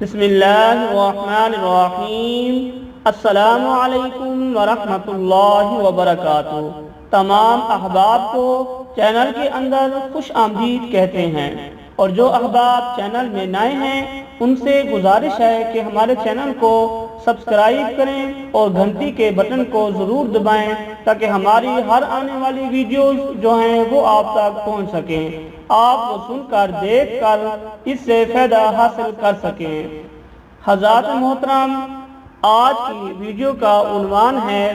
بسم اللہ الرحمن الرحیم۔ السلام علیکم ورحمۃ اللہ وبرکاتہ۔ تمام احباب کو چینل کے اندر خوش آمدید کہتے ہیں، اور جو احباب چینل میں نئے ہیں ان سے گزارش ہے کہ ہمارے چینل کو سبسکرائب کریں اور گھنٹی کے بٹن کو ضرور دبائیں تاکہ ہماری ہر آنے والی ویڈیوز جو ہیں وہ آپ تک پہنچ سکیں، آپ وہ سن کر دیکھ کر اس سے فائدہ حاصل کر سکیں۔ حضرات محترم، آج کی ویڈیو کا عنوان ہے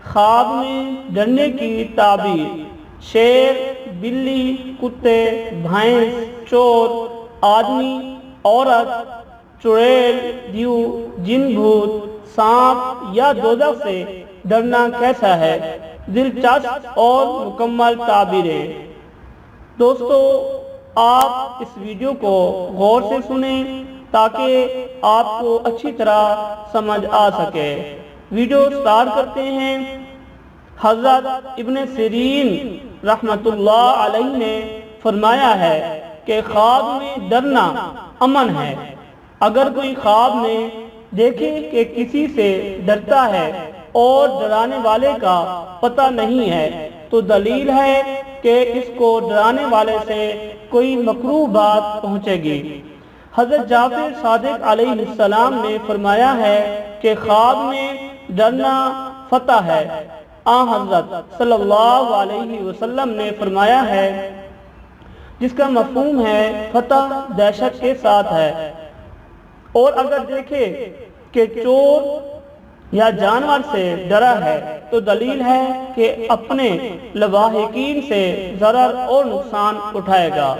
خواب میں ڈرنے کی تعبیر۔ شیر، بلی، کتے، بھینس، چور، آدمی، عورت، چڑیل، دیو، جن، بھوت، سانپ یا دوزخ سے ڈرنا کیسا ہے؟ دلچسپ اور مکمل تعبیریں۔ دوستو، آپ اس ویڈیو کو غور سے سنیں تاکہ آپ کو اچھی طرح سمجھ آ سکے۔ ویڈیو سٹارٹ کرتے ہیں۔ حضرت ابن سیرین رحمۃ اللہ علیہ نے فرمایا ہے کہ خواب میں ڈرنا امن ہے۔ اگر کوئی خواب میں دیکھے کہ کسی سے ڈرتا ہے اور ڈرانے والے کا پتہ نہیں ہے تو دلیل ہے کہ اس کو ڈرانے والے سے کوئی مکروہ بات پہنچے گی۔ حضرت جعفر صادق علیہ السلام نے فرمایا ہے کہ خواب میں ڈرنا فتح ہے۔ آن حضرت صلی اللہ علیہ وسلم نے فرمایا ہے جس کا مفہوم ہے فتح دہشت کے ساتھ ہے۔ اور اگر دیکھے کہ چور یا جانور سے ڈرا ہے تو دلیل ہے کہ اپنے لواحقین سے ضرر اور نقصان اٹھائے گا۔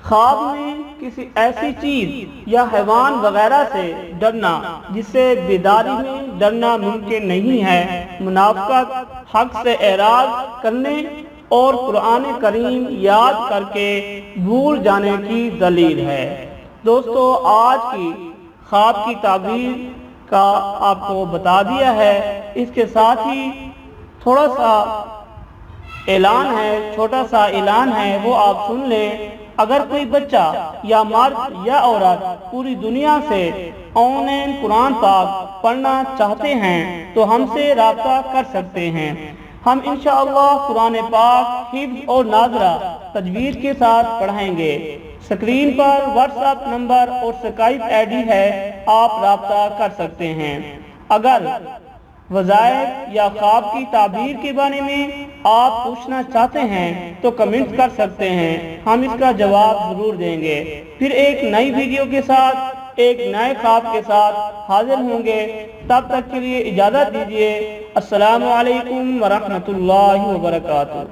خواب میں کسی ایسی چیز یا حیوان وغیرہ سے ڈرنا جس سے بیداری میں ڈرنا ممکن نہیں ہے، منافقت، حق سے اعراض کرنے اور قرآن کریم یاد کر کے بھول جانے کی دلیل ہے۔ دوستو، آج کی خواب کی تعبیر کا آپ کو بتا دیا ہے۔ اس کے ساتھ ہی تھوڑا سا اعلان ہے، چھوٹا سا اعلان ہے، وہ آپ سن لیں۔ اگر کوئی بچہ یا مرد یا عورت پوری دنیا سے آن لائن قرآن پاک پڑھنا چاہتے ہیں تو ہم سے رابطہ کر سکتے ہیں۔ ہم انشاءاللہ قرآن پاک حفظ اور ناظرہ تجوید کے ساتھ پڑھائیں گے۔ سکرین پر واٹس ایپ نمبر اور اسکائپ آئی ڈی ہے، آپ رابطہ کر سکتے ہیں۔ اگر وظائف یا خواب کی تعبیر کے بارے میں آپ پوچھنا چاہتے ہیں تو کمنٹ کر سکتے ہیں، ہم اس کا جواب ضرور دیں گے۔ پھر ایک نئی ویڈیو کے ساتھ ایک نئے خواب کے ساتھ حاضر ہوں گے۔ تب تک کے لیے اجازت دیجیے۔ السلام علیکم ورحمۃ اللہ وبرکاتہ۔